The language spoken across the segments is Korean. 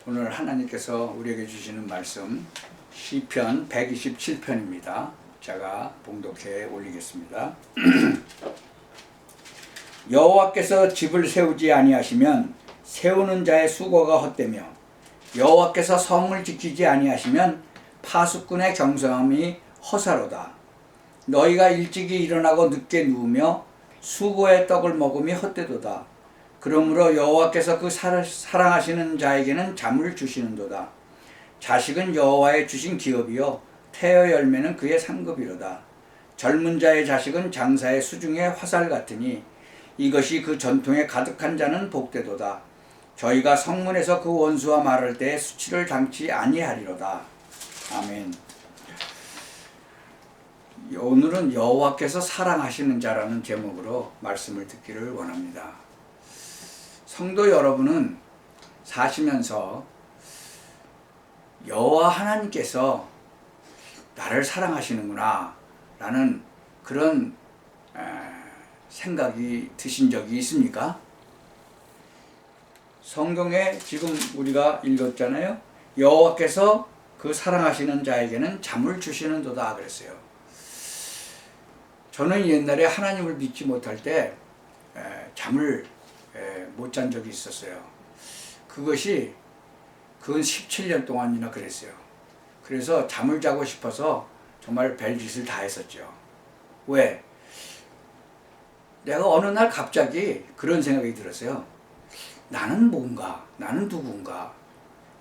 오늘 하나님께서 우리에게 주시는 말씀 시편 127편입니다. 제가 봉독해 올리겠습니다. 여호와께서 집을 세우지 아니하시면 세우는 자의 수고가 헛되며 여호와께서 성을 지키지 아니하시면 파수꾼의 경성함이 허사로다. 너희가 일찍이 일어나고 늦게 누우며 수고의 떡을 먹음이 헛되도다. 그러므로 여호와께서 그 사랑하시는 자에게는 잠을 주시는도다. 자식은 여호와의 주신 기업이요 태어 열매는 그의 상급이로다. 젊은 자의 자식은 장사의 수중의 화살 같으니 이것이 그 전통에 가득한 자는 복되도다. 저희가 성문에서 그 원수와 말할 때에 수치를 당치 아니하리로다. 아멘. 오늘은 여호와께서 사랑하시는 자라는 제목으로 말씀을 듣기를 원합니다. 성도 여러분은 사시면서 여호와 하나님께서 나를 사랑하시는구나 라는 그런 생각이 드신 적이 있습니까? 성경에 지금 우리가 읽었잖아요. 여호와께서 그 사랑하시는 자에게는 잠을 주시는도다 그랬어요. 저는 옛날에 하나님을 믿지 못할 때 잠을 못 잔 적이 있었어요. 그건 17년 동안이나 그랬어요. 그래서 잠을 자고 싶어서 정말 별짓을 다 했었죠. 왜? 내가 어느 날 갑자기 그런 생각이 들었어요. 나는 뭔가? 나는 누군가?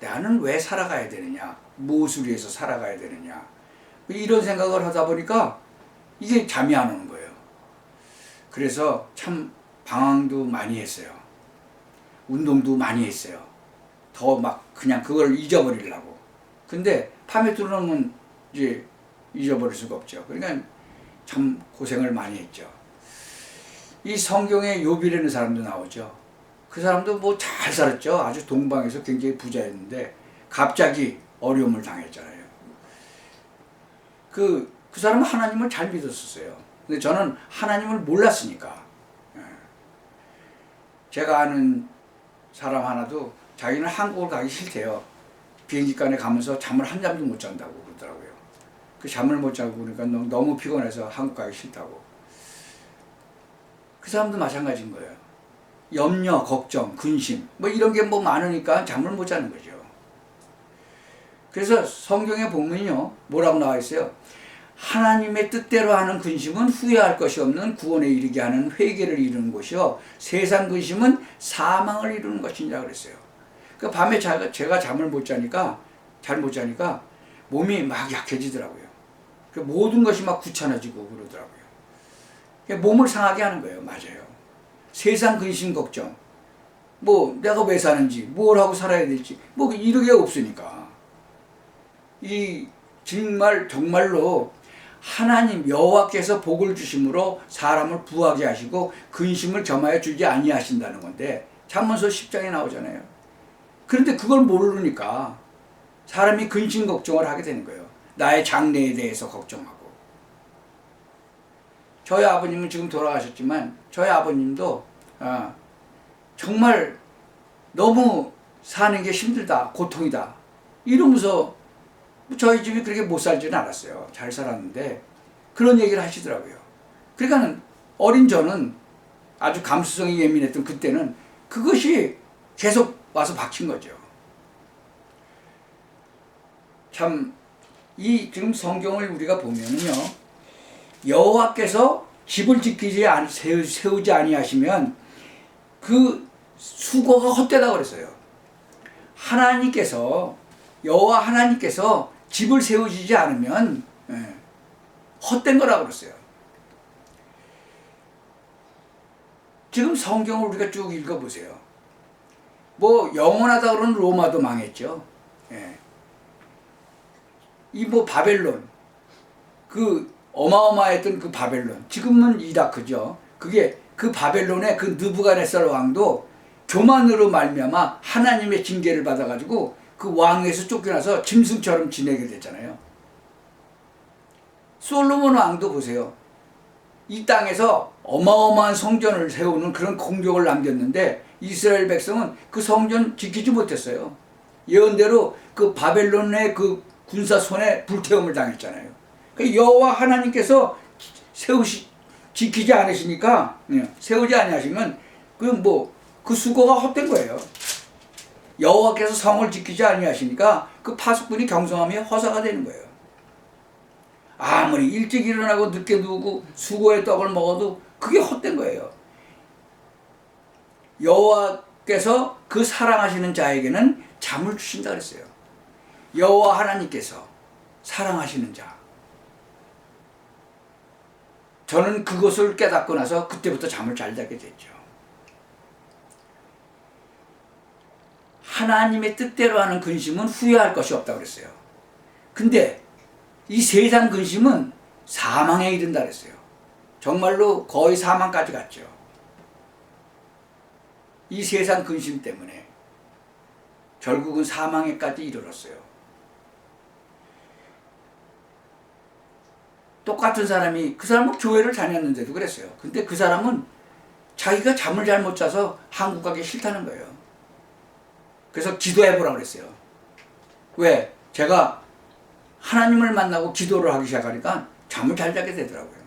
나는 왜 살아가야 되느냐? 무엇을 위해서 살아가야 되느냐? 이런 생각을 하다 보니까 이게 잠이 안 오는 거예요. 그래서 참 방황도 많이 했어요. 운동도 많이 했어요. 더 막 그냥 그걸 잊어버리려고. 근데 밤에 들어오면 이제 잊어버릴 수가 없죠. 그러니까 참 고생을 많이 했죠. 이 성경에 욥이라는 사람도 나오죠. 그 사람도 뭐 잘 살았죠. 아주 동방에서 굉장히 부자였는데 갑자기 어려움을 당했잖아요. 그 사람은 하나님을 잘 믿었었어요. 근데 저는 하나님을 몰랐으니까. 제가 아는 사람 하나도 자기는 한국을 가기 싫대요. 비행기간에 가면서 잠을 한 잠도 못 잔다고 그러더라고요. 그 잠을 못 자고 그러니까 너무 피곤해서 한국 가기 싫다고. 그 사람도 마찬가지인 거예요. 염려, 걱정, 근심 뭐 이런 게 뭐 많으니까 잠을 못 자는 거죠. 그래서 성경에 보면요 뭐라고 나와 있어요. 하나님의 뜻대로 하는 근심은 후회할 것이 없는 구원에 이르게 하는 회개를 이루는 것이요 세상 근심은 사망을 이루는 것이냐 그랬어요. 그 밤에 제가 잠을 못 자니까 잘 못 자니까 몸이 막 약해지더라고요. 그 모든 것이 막 귀찮아지고 그러더라고요. 몸을 상하게 하는 거예요. 맞아요. 세상 근심 걱정 뭐 내가 왜 사는지 뭘 하고 살아야 될지 뭐 이런 게 없으니까 이 정말로 하나님 여호와께서 복을 주심으로 사람을 부하게 하시고 근심을 점하여 주지 아니하신다는 건데 잠언서 10장에 나오잖아요. 그런데 그걸 모르니까 사람이 근심 걱정을 하게 되는 거예요. 나의 장래에 대해서 걱정하고. 저희 아버님은 지금 돌아가셨지만 저희 아버님도 정말 너무 사는 게 힘들다 고통이다 이러면서 저희 집이 그렇게 못 살지는 않았어요. 잘 살았는데 그런 얘기를 하시더라고요. 그러니까 어린 저는 아주 감수성이 예민했던 그때는 그것이 계속 와서 박힌 거죠. 참 이 지금 성경을 우리가 보면은요 여호와께서 집을 세우지 아니하시면 그 수고가 헛되다 그랬어요. 여호와 하나님께서 집을 세우지 않으면 헛된 거라고 그랬어요. 지금 성경을 우리가 쭉 읽어보세요. 뭐 영원하다 그러는 로마도 망했죠. 이 뭐 바벨론 그 어마어마했던 그 바벨론 지금은 이라크죠. 그게 그 바벨론의 그 느부갓네살 왕도 교만으로 말미암아 하나님의 징계를 받아가지고 그 왕에서 쫓겨나서 짐승처럼 지내게 됐잖아요. 솔로몬 왕도 보세요. 이 땅에서 어마어마한 성전을 세우는 그런 공적을 남겼는데 이스라엘 백성은 그 성전 지키지 못했어요. 예언대로 그 바벨론의 그 군사 손에 불태움을 당했잖아요. 그 여호와 하나님께서 지키지 않으시니까, 세우지 아니하시면 그 수고가 헛된 거예요. 여호와께서 성을 지키지 아니하시니까 그 파수꾼이 경성함이 허사가 되는 거예요. 아무리 일찍 일어나고 늦게 누우고 수고의 떡을 먹어도 그게 헛된 거예요. 여호와께서 그 사랑하시는 자에게는 잠을 주신다 그랬어요. 여호와 하나님께서 사랑하시는 자. 저는 그것을 깨닫고 나서 그때부터 잠을 잘 자게 됐죠. 하나님의 뜻대로 하는 근심은 후회할 것이 없다고 그랬어요. 근데 이 세상 근심은 사망에 이른다 그랬어요. 정말로 거의 사망까지 갔죠. 이 세상 근심 때문에 결국은 사망에까지 이르렀어요. 똑같은 사람이, 그 사람은 교회를 다녔는데도 그랬어요. 근데 그 사람은 자기가 잠을 잘 못 자서 한국 가기 싫다는 거예요. 그래서 기도해보라고 그랬어요. 왜? 제가 하나님을 만나고 기도를 하기 시작하니까 잠을 잘 자게 되더라고요.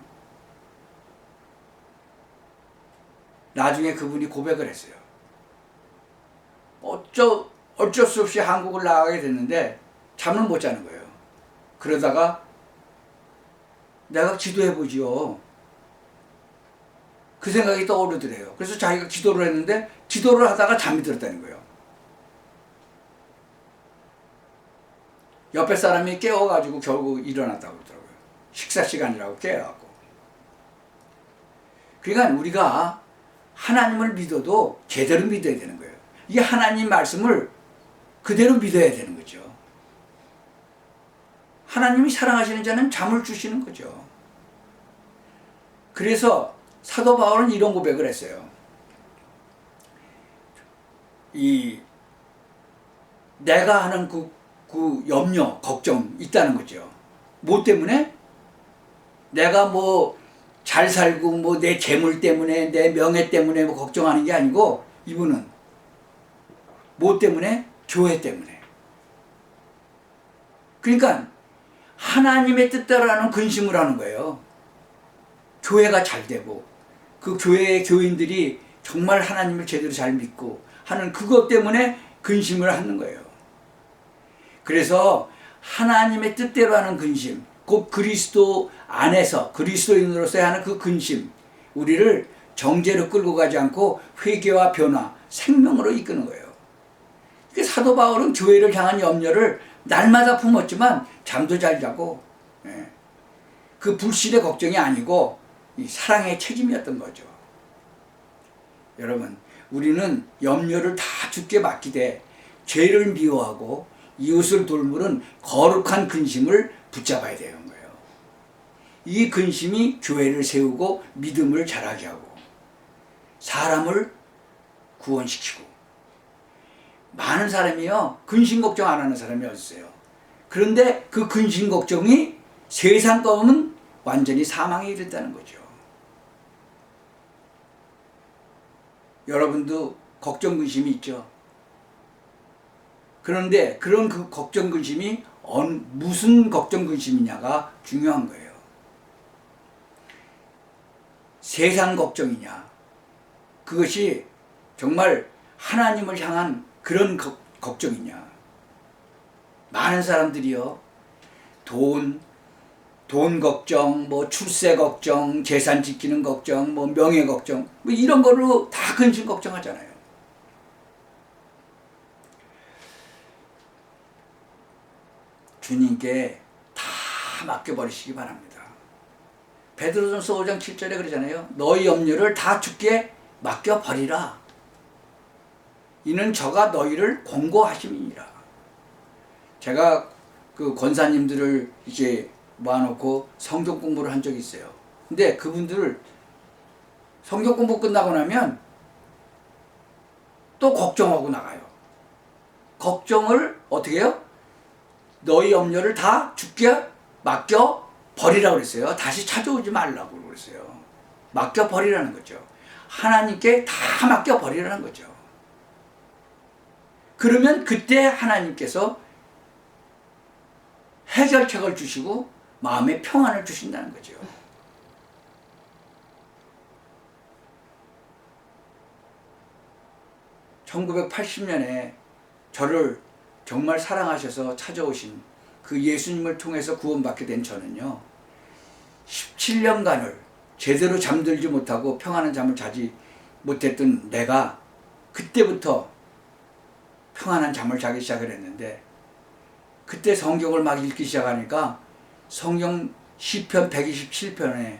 나중에 그분이 고백을 했어요. 어쩔 수 없이 한국을 나가게 됐는데 잠을 못 자는 거예요. 그러다가 내가 기도해보지요. 그 생각이 떠오르더래요. 그래서 자기가 기도를 했는데 기도를 하다가 잠이 들었다는 거예요. 옆에 사람이 깨워가지고 결국 일어났다고 그러더라고요. 식사 시간이라고 깨워갖고. 그러니까 우리가 하나님을 믿어도 제대로 믿어야 되는 거예요. 이 하나님 말씀을 그대로 믿어야 되는 거죠. 하나님이 사랑하시는 자는 잠을 주시는 거죠. 그래서 사도 바울은 이런 고백을 했어요. 내가 하는 그 염려, 걱정 있다는 거죠. 뭐 때문에? 내가 잘 살고 내 재물 때문에, 내 명예 때문에 걱정하는 게 아니고, 이분은 뭐 때문에? 교회 때문에. 그러니까 하나님의 뜻대로 하는 근심을 하는 거예요. 교회가 잘 되고 그 교회의 교인들이 정말 하나님을 제대로 잘 믿고 하는 그것 때문에 근심을 하는 거예요. 그래서 하나님의 뜻대로 하는 근심, 곧 그리스도 안에서 그리스도인으로서 하는 그 근심, 우리를 정죄로 끌고 가지 않고 회개와 변화, 생명으로 이끄는 거예요. 사도 바울은 교회를 향한 염려를 날마다 품었지만 잠도 잘 자고, 그 불신의 걱정이 아니고 이 사랑의 책임이었던 거죠. 여러분, 우리는 염려를 다 주께 맡기되 죄를 미워하고 이웃을 돌보는 거룩한 근심을 붙잡아야 되는 거예요. 이 근심이 교회를 세우고 믿음을 자라게 하고 사람을 구원시키고, 많은 사람이요 근심 걱정 안 하는 사람이 어딨어요. 그런데 그 근심 걱정이 세상 거는 완전히 사망에 이른다는 거죠. 여러분도 걱정 근심이 있죠. 그런데 그런 그 걱정 근심이 무슨 걱정 근심이냐가 중요한 거예요. 세상 걱정이냐, 그것이 정말 하나님을 향한 그런 걱정이냐. 많은 사람들이요 돈 걱정, 출세 걱정, 재산 지키는 걱정, 명예 걱정, 이런 걸로 다 근심 걱정하잖아요. 주님께 다 맡겨버리시기 바랍니다. 베드로전서 5장 7절에 그러잖아요. 너희 염려를 다 주께 맡겨버리라. 이는 저가 너희를 권고하심이니라. 제가 그 권사님들을 이제 모아놓고 성경 공부를 한 적이 있어요. 근데 그분들 성경 공부 끝나고 나면 또 걱정하고 나가요. 걱정을 어떻게 해요? 너희 염려를 다 주께 맡겨 버리라고 그랬어요. 다시 찾아오지 말라고 그랬어요. 맡겨 버리라는 거죠. 하나님께 다 맡겨 버리라는 거죠. 그러면 그때 하나님께서 해결책을 주시고 마음의 평안을 주신다는 거죠. (1980년에) 저를 정말 사랑하셔서 찾아오신 그 예수님을 통해서 구원받게 된 저는요, 17년간을 제대로 잠들지 못하고 평안한 잠을 자지 못했던 내가 그때부터 평안한 잠을 자기 시작을 했는데, 그때 성경을 막 읽기 시작하니까 성경 시편 127편에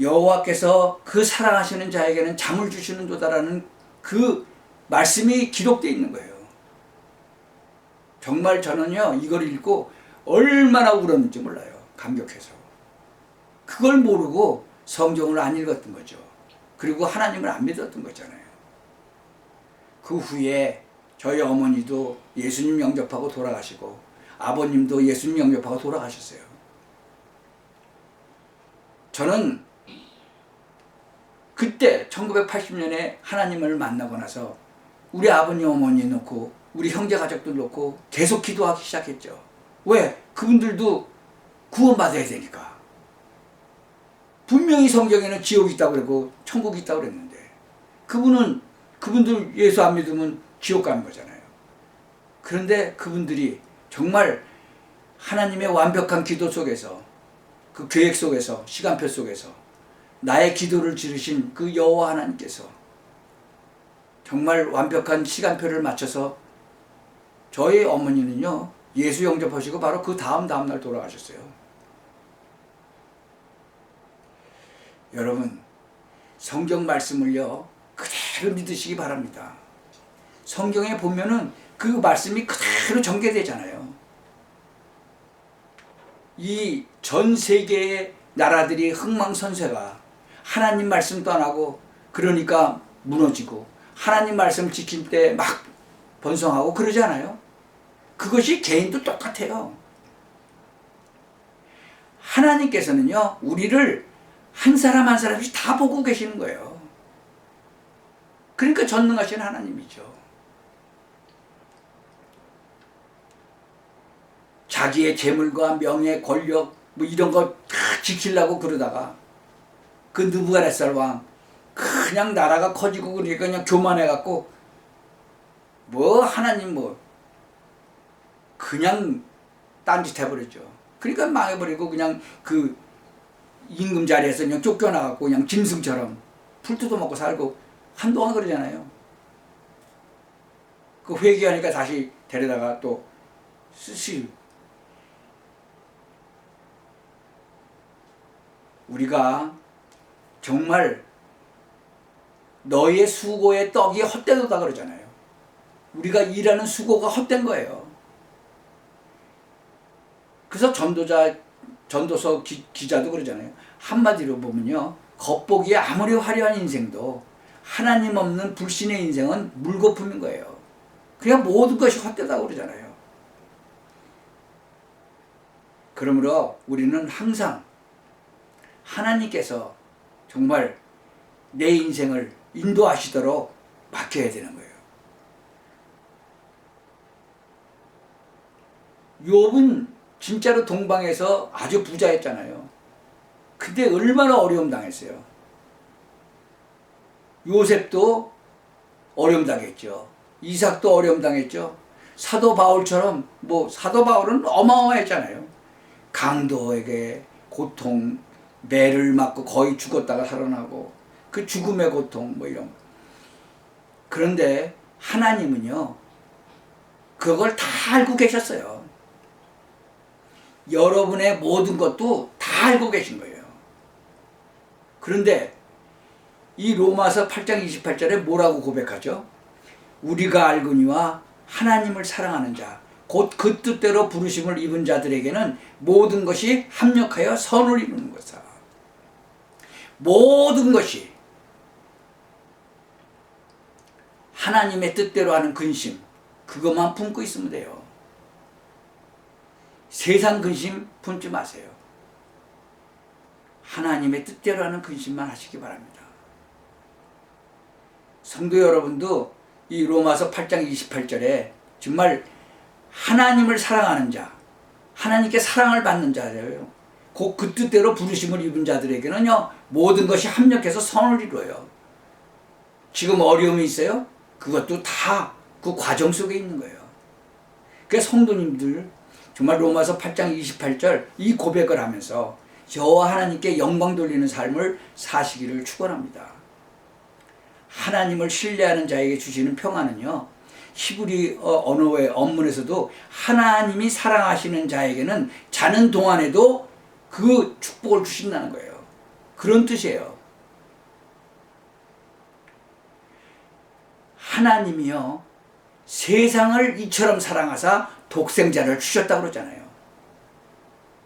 여호와께서 그 사랑하시는 자에게는 잠을 주시는도다라는 그 말씀이 기록되어 있는 거예요. 정말 저는요, 이걸 읽고 얼마나 울었는지 몰라요. 감격해서. 그걸 모르고 성경을 안 읽었던 거죠. 그리고 하나님을 안 믿었던 거잖아요. 그 후에 저희 어머니도 예수님 영접하고 돌아가시고 아버님도 예수님 영접하고 돌아가셨어요. 저는 그때 1980년에 하나님을 만나고 나서 우리 아버님 어머니 놓고 우리 형제 가족들 놓고 계속 기도하기 시작했죠. 왜? 그분들도 구원받아야 되니까. 분명히 성경에는 지옥이 있다고 그러고 천국이 있다고 그랬는데 그분들 예수 안 믿으면 지옥 가는 거잖아요. 그런데 그분들이 정말 하나님의 완벽한 기도 속에서, 그 계획 속에서, 시간표 속에서 나의 기도를 들으신 그 여호와 하나님께서 정말 완벽한 시간표를 맞춰서 저희 어머니는요, 예수 영접하시고 바로 그 다음날 돌아가셨어요. 여러분, 성경 말씀을요, 그대로 믿으시기 바랍니다. 성경에 보면은 그 말씀이 그대로 전개되잖아요. 이 전 세계의 나라들이 흥망선쇠가 하나님 말씀 떠나고 그러니까 무너지고, 하나님 말씀 지킬 때 막 번성하고 그러잖아요. 그것이 개인도 똑같아요. 하나님께서는요, 우리를 한 사람 한 사람씩 다 보고 계시는 거예요. 그러니까 전능하신 하나님이죠. 자기의 재물과 명예, 권력 뭐 이런 거 다 지키려고 그러다가 그 느부갓네살 왕 그냥 나라가 커지고 그러니까 그냥 교만해갖고 뭐 하나님 뭐 그냥 딴짓 해버렸죠. 그러니까 망해버리고 그냥 그 임금 자리에서 그냥 쫓겨나갖고 그냥 짐승처럼 풀 뜯어먹고 살고 한동안 그러잖아요. 그 회개하니까 다시 데려다가 또 쓰시. 우리가 정말 너의 수고의 떡이 헛되도다 그러잖아요. 우리가 일하는 수고가 헛된 거예요. 그래서 전도서 기자도 그러잖아요. 한마디로 보면요, 겉보기에 아무리 화려한 인생도 하나님 없는 불신의 인생은 물거품인 거예요. 그냥 모든 것이 헛되다고 그러잖아요. 그러므로 우리는 항상 하나님께서 정말 내 인생을 인도하시도록 맡겨야 되는 거예요. 욥은 진짜로 동방에서 아주 부자였잖아요. 근데 얼마나 어려움 당했어요. 요셉도 어려움 당했죠. 이삭도 어려움 당했죠. 사도 바울처럼, 사도 바울은 어마어마했잖아요. 강도에게 고통, 매를 맞고 거의 죽었다가 살아나고 그 죽음의 고통 이런. 그런데 하나님은요, 그걸 다 알고 계셨어요. 여러분의 모든 것도 다 알고 계신 거예요. 그런데 이 로마서 8장 28절에 뭐라고 고백하죠? 우리가 알거니와 하나님을 사랑하는 자, 곧 그 뜻대로 부르심을 입은 자들에게는 모든 것이 합력하여 선을 이루는 것이다. 모든 것이 하나님의 뜻대로 하는 근심, 그것만 품고 있으면 돼요. 세상 근심 품지 마세요. 하나님의 뜻대로 하는 근심만 하시기 바랍니다. 성도 여러분도 이 로마서 8장 28절에 정말 하나님을 사랑하는 자, 하나님께 사랑을 받는 자예요. 곧 그 뜻대로 부르심을 입은 자들에게는요, 모든 것이 합력해서 선을 이루어요. 지금 어려움이 있어요? 그것도 다 그 과정 속에 있는 거예요. 그래서 성도님들 정말 로마서 8장 28절 이 고백을 하면서 저와 하나님께 영광 돌리는 삶을 사시기를 축원합니다. 하나님을 신뢰하는 자에게 주시는 평안은요, 히브리 언어의 원문에서도 하나님이 사랑하시는 자에게는 자는 동안에도 그 축복을 주신다는 거예요. 그런 뜻이에요. 하나님이요, 세상을 이처럼 사랑하사 독생자를 주셨다고 그러잖아요.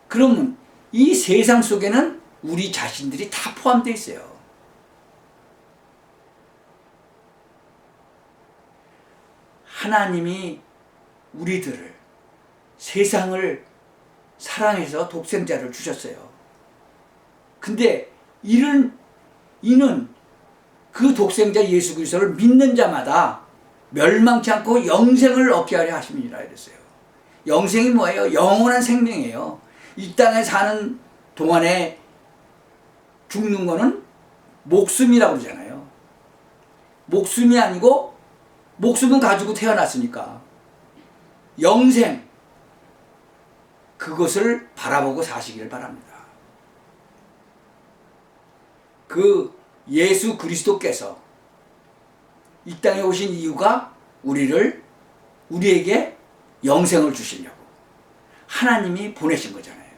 그러면 이 세상 속에는 우리 자신들이 다 포함되어 있어요. 하나님이 우리들을, 세상을 사랑해서 독생자를 주셨어요. 근데 이는 그 독생자 예수 그리스도를 믿는 자마다 멸망치 않고 영생을 얻게 하려 하심이라 이랬어요. 영생이 뭐예요? 영원한 생명이에요. 이 땅에 사는 동안에 죽는 거는 목숨이라고 그러잖아요. 목숨이 아니고 목숨은 가지고 태어났으니까 영생, 그것을 바라보고 사시기를 바랍니다. 그 예수 그리스도께서 이 땅에 오신 이유가 우리에게 영생을 주시려고 하나님이 보내신 거잖아요.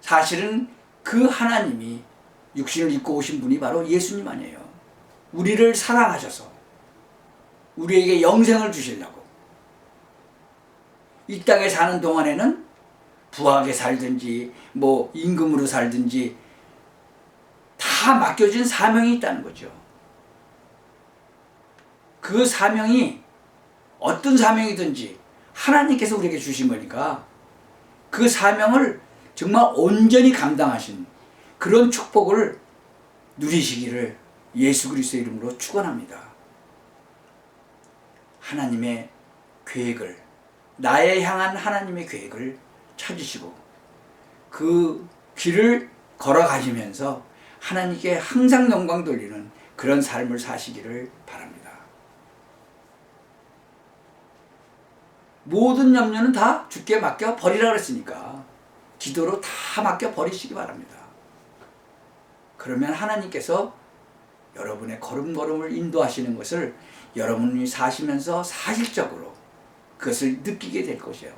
사실은 그 하나님이 육신을 입고 오신 분이 바로 예수님 아니에요. 우리를 사랑하셔서 우리에게 영생을 주시려고 이 땅에 사는 동안에는 부하게 살든지 뭐 임금으로 살든지 다 맡겨진 사명이 있다는 거죠. 그 사명이 어떤 사명이든지 하나님께서 우리에게 주신 거니까 그 사명을 정말 온전히 감당하신 그런 축복을 누리시기를 예수 그리스도의 이름으로 축원합니다. 하나님의 계획을, 나에 향한 하나님의 계획을 찾으시고 그 길을 걸어가시면서 하나님께 항상 영광 돌리는 그런 삶을 사시기를 바랍니다. 모든 염려는 다 주께 맡겨 버리라 그랬으니까 기도로 다 맡겨 버리시기 바랍니다. 그러면 하나님께서 여러분의 걸음걸음을 인도하시는 것을 여러분이 사시면서 사실적으로 그것을 느끼게 될 것이에요.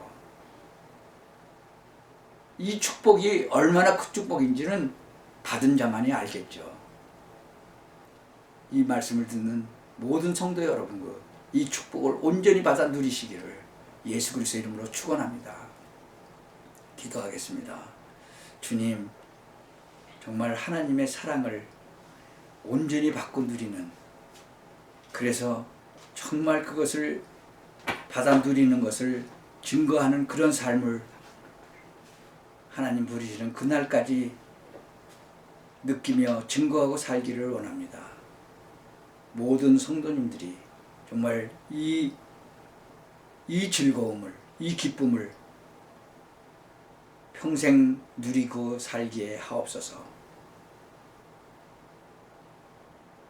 이 축복이 얼마나 큰 축복인지는 받은 자만이 알겠죠. 이 말씀을 듣는 모든 성도 여러분, 이 축복을 온전히 받아 누리시기를 예수 그리스도의 이름으로 축원합니다. 기도하겠습니다. 주님, 정말 하나님의 사랑을 온전히 받고 누리는, 그래서 정말 그것을 받아 누리는 것을 증거하는 그런 삶을 하나님 부르시는 그날까지 느끼며 증거하고 살기를 원합니다. 모든 성도님들이 정말 이 즐거움을, 이 기쁨을 평생 누리고 살기에 하옵소서.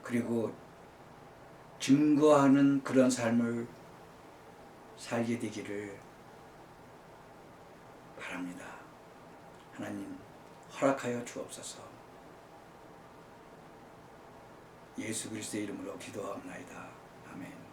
그리고 증거하는 그런 삶을 살게 되기를 바랍니다. 하나님 허락하여 주옵소서. 예수 그리스도의 이름으로 기도하옵나이다. 아멘.